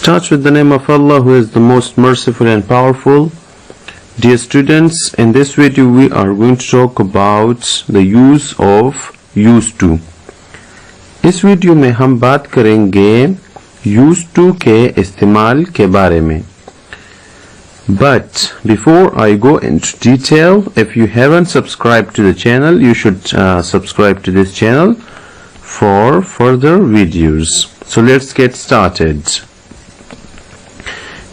Starts with the name of Allah, who is the most merciful and powerful. Dear students, in this video we are going to talk about the use of used to. इस video में हम बात करेंगे used to के इस्तेमाल के बारे में. But before I go into detail, if you haven't subscribed to the channel, you should subscribe to this channel for further videos. So let's get started.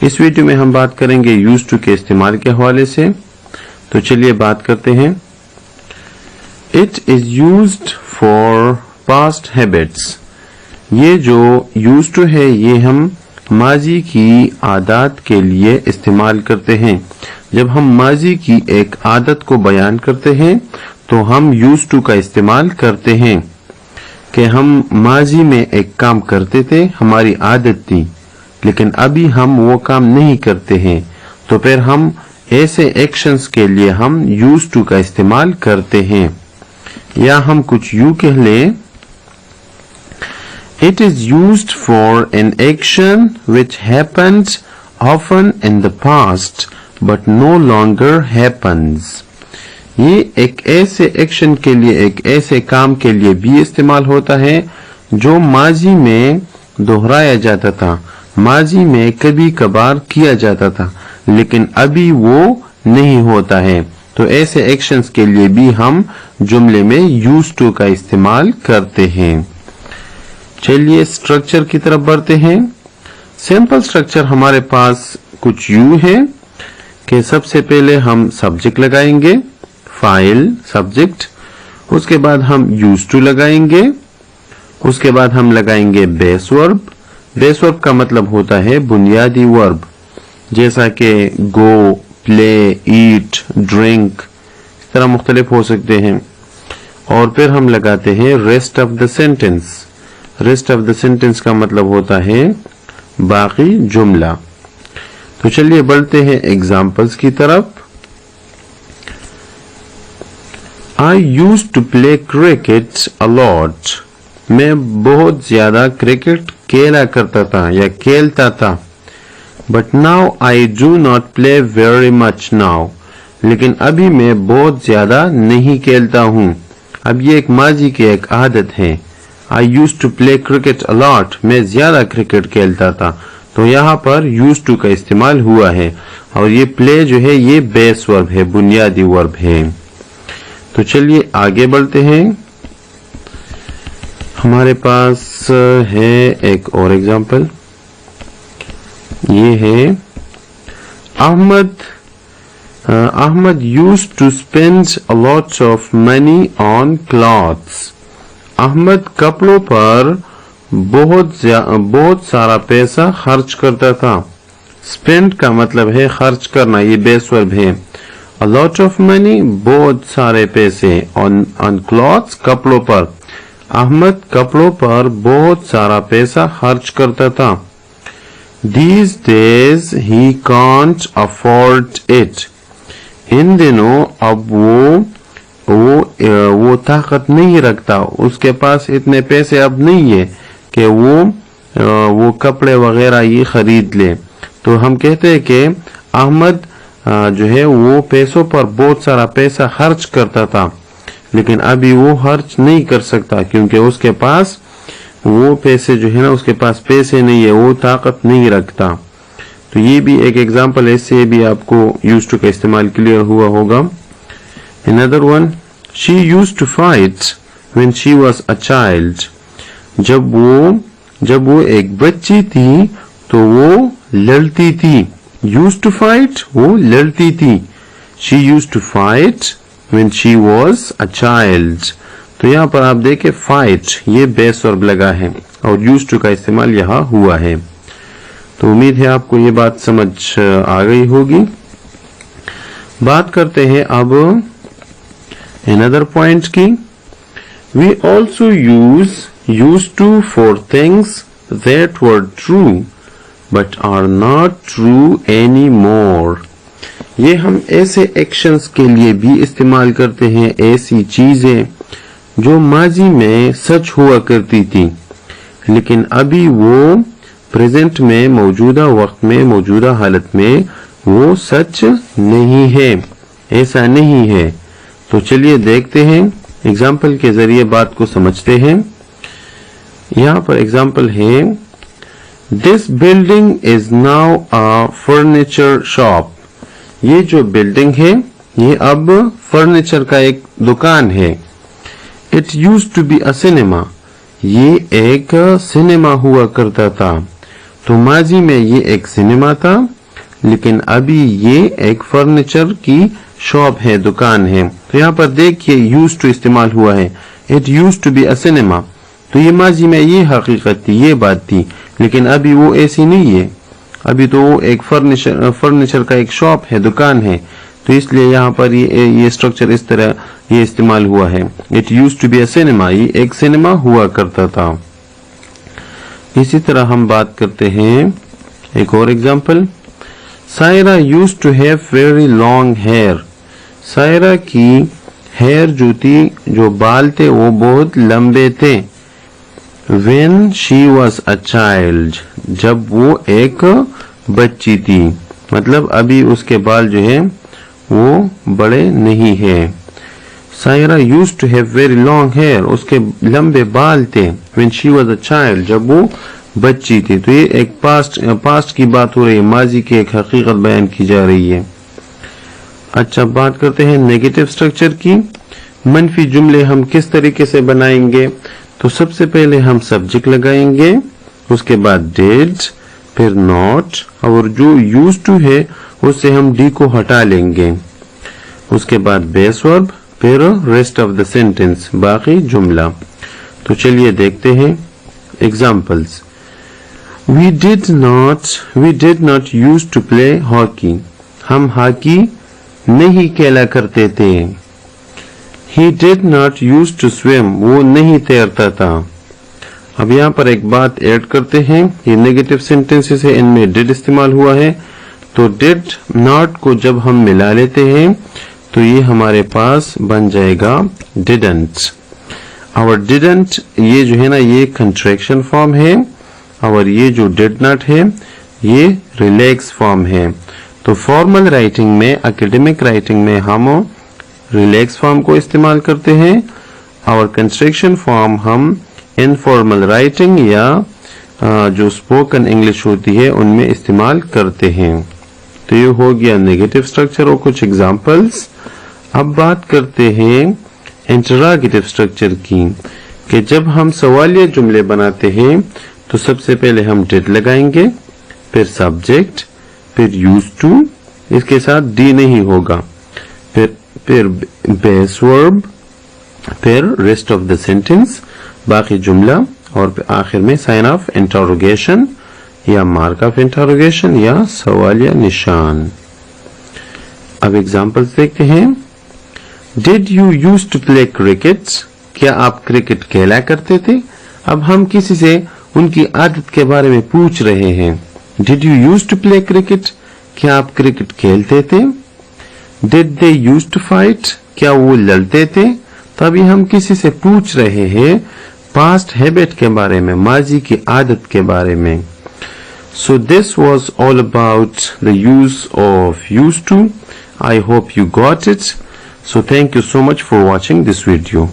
इस वीडियो में हम बात करेंगे यूज टू के इस्तेमाल के हवाले से. तो चलिए बात करते हैं. It is used for past habits. ये जो यूज टू है ये हम माजी की आदत के लिए इस्तेमाल करते हैं. जब हम माजी की एक आदत को बयान करते हैं तो हम यूज टू का इस्तेमाल करते हैं कि हम माजी में एक काम करते थे, हमारी आदत थी, लेकिन अभी हम वो काम नहीं करते हैं, तो फिर हम ऐसे एक्शंस के लिए हम यूज टू का इस्तेमाल करते हैं. या हम कुछ यूं कह लें, it is used for an action which happened often in the past but no longer happens. ये एक ऐसे एक्शन के लिए, एक ऐसे काम के लिए भी इस्तेमाल होता है जो माजी में दोहराया जाता था, माजी में कभी कभार किया जाता था, लेकिन अभी वो नहीं होता है. तो ऐसे एक्शंस के लिए भी हम जुमले में यूज टू का इस्तेमाल करते हैं. चलिए स्ट्रक्चर की तरफ बढ़ते हैं. सिंपल स्ट्रक्चर हमारे पास कुछ यूं है कि सबसे पहले हम सब्जेक्ट लगाएंगे, फाइल सब्जेक्ट, उसके बाद हम यूज टू लगाएंगे, उसके बाद हम लगाएंगे बेस वर्ब. बेस वर्ब का मतलब होता है बुनियादी वर्ब, जैसा कि गो, प्ले, ईट, ड्रिंक, इस तरह मुख्तलिफ हो सकते हैं. और फिर हम लगाते हैं rest of the sentence. Rest of the sentence का मतलब होता है बाकी जुमला. तो चलिए बढ़ते हैं एग्जाम्पल्स की तरफ. I used to play cricket a lot. मैं बहुत ज्यादा क्रिकेट खेला करता था या खेलता था. But now I do not play very much now. लेकिन अभी मैं बहुत ज्यादा नहीं खेलता हूँ. अब ये एक माजी की एक आदत है. I use to play cricket a lot. मैं ज्यादा क्रिकेट खेलता था. तो यहाँ पर यूज टू का इस्तेमाल हुआ है. और ये प्ले जो है ये बेस वर्ब है, बुनियादी वर्ब है. तो चलिए आगे बढ़ते हैं. हमारे पास है एक और एग्जाम्पल. ये है Ahmed used to spend a lot of money on clothes. Ahmed कपड़ों पर बहुत सारा पैसा खर्च करता था. स्पेंड का मतलब है खर्च करना, ये बेस वर्ब है. अ लॉट ऑफ मनी बहुत सारे पैसे, ऑन क्लॉथ्स कपड़ों पर. अहमद कपड़ों पर बहुत सारा पैसा खर्च करता था. These days he can't afford it. इन दिनों अब वो ताकत नहीं रखता, उसके पास इतने पैसे अब नहीं है कि वो कपड़े वगैरह ये खरीद ले. तो हम कहते हैं कि अहमद जो है वो पैसों पर बहुत सारा पैसा खर्च करता था, लेकिन अभी वो खर्च नहीं कर सकता क्योंकि उसके पास वो पैसे जो है ना, उसके पास पैसे नहीं है, वो ताकत नहीं रखता. तो ये भी एक एग्जांपल है, इससे भी आपको यूज टू का इस्तेमाल क्लियर हुआ होगा. Another one, she used to fight when she was a child. जब वो एक बच्ची थी तो वो लड़ती थी. Used to fight, वो लड़ती थी. She used to fight when she was a child. तो यहाँ पर आप देखें fight ये बेस वर्ब लगा है और used to का इस्तेमाल यहाँ हुआ है. तो उम्मीद है आपको ये बात समझ आ गई होगी. बात करते हैं अब another point की. We also use used to for things that were true but are not true anymore. ये हम ऐसे एक्शंस के लिए भी इस्तेमाल करते हैं, ऐसी चीजें जो माजी में सच हुआ करती थी लेकिन अभी वो प्रेजेंट में, मौजूदा वक्त में, मौजूदा हालत में वो सच नहीं है, ऐसा नहीं है। तो चलिए देखते हैं, एग्जाम्पल के जरिए बात को समझते हैं। यहाँ पर एग्जाम्पल है, this building is now a furniture shop. ये जो बिल्डिंग है ये अब फर्नीचर का एक दुकान है। It used to be a cinema. ये एक सिनेमा हुआ करता था। तो माजी में ये एक सिनेमा था, लेकिन अभी ये एक फर्नीचर की शॉप है, दुकान है। तो यहाँ पर देखिए यूज्ड टू इस्तेमाल हुआ है। It used to be a cinema, तो ये माजी में ये हकीकत थी, ये बात थी, लेकिन अभी वो ऐसी नहीं है। अभी तो वो एक फर्नीचर का एक शॉप है, दुकान है। तो इसलिए यहाँ पर ये स्ट्रक्चर इस तरह ये इस्तेमाल हुआ है। It used to be a cinema, ये एक सिनेमा हुआ करता था। इसी तरह हम बात करते हैं एक और example. Saira used to have very long hair. Saira की हेयर जो बाल थे वो बहुत लंबे थे। When she was a child, जब वो एक बच्ची थी, मतलब अभी उसके बाल जो है वो बड़े नहीं है। Saira used to have very long hair, उसके लंबे बाल थे। When she was a child, जब वो बच्ची थी। तो ये एक पास्ट की बात हो रही है, माजी की एक हकीकत बयान की जा रही है। अच्छा, बात करते हैं नेगेटिव स्ट्रक्चर की। मनफी जुमले हम किस तरीके से बनाएंगे? तो सबसे पहले हम सब्जेक्ट लगाएंगे, उसके बाद डिड, फिर नॉट, और जो यूज्ड टू है उससे हम डी को हटा लेंगे। उसके बाद बेस वर्ब, फिर रेस्ट ऑफ द सेंटेंस, बाकी जुमला। तो चलिए देखते हैं examples. We did not used to play hockey. हम हॉकी नहीं खेला करते थे। He did not used to swim. वो नहीं तैरता था। अब यहाँ पर एक बात ऐड करते हैं, ये नेगेटिव सेंटेंसेस है, इनमें did इस्तेमाल हुआ है। तो did not को जब हम मिला लेते हैं तो ये हमारे पास बन जाएगा didn't। और didn't ये जो है ना, ये कंट्रैक्शन फॉर्म है, और ये जो did not है ये रिलैक्स फॉर्म है। तो फॉर्मल राइटिंग में, एकेडमिक राइटिंग में हम रिलैक्स फॉर्म को इस्तेमाल करते हैं, और कंस्ट्रक्शन फॉर्म हम इनफॉर्मल राइटिंग या जो स्पोकन इंग्लिश होती है उनमें इस्तेमाल करते हैं। तो ये हो गया नेगेटिव स्ट्रक्चर और कुछ एग्जांपल्स। अब बात करते हैं इंटरोगेटिव स्ट्रक्चर की, कि जब हम सवालिया जुमले बनाते हैं तो सबसे पहले हम डिड लगाएंगे, फिर सब्जेक्ट, फिर यूज्ड टू, इसके साथ डी नहीं होगा, फिर बेस वर्ब, फिर रेस्ट ऑफ द सेंटेंस, बाकी जुमला, और आखिर में साइन ऑफ इंटरोगेशन या मार्क ऑफ इंटरोगेशन या सवालिया निशान। अब एग्जांपल्स देखते हैं। Did you use to play cricket? क्या आप क्रिकेट खेला करते थे? अब हम किसी से उनकी आदत के बारे में पूछ रहे हैं। Did you use to play cricket? क्या आप क्रिकेट खेलते थे? Did they use to fight? क्या वो लड़ते थे? तभी हम किसी से पूछ रहे हैं पास्ट हैबिट के बारे में, माजी की आदत के बारे में। So this was all about the use of used to. I hope you got it. So thank you so much for watching this video.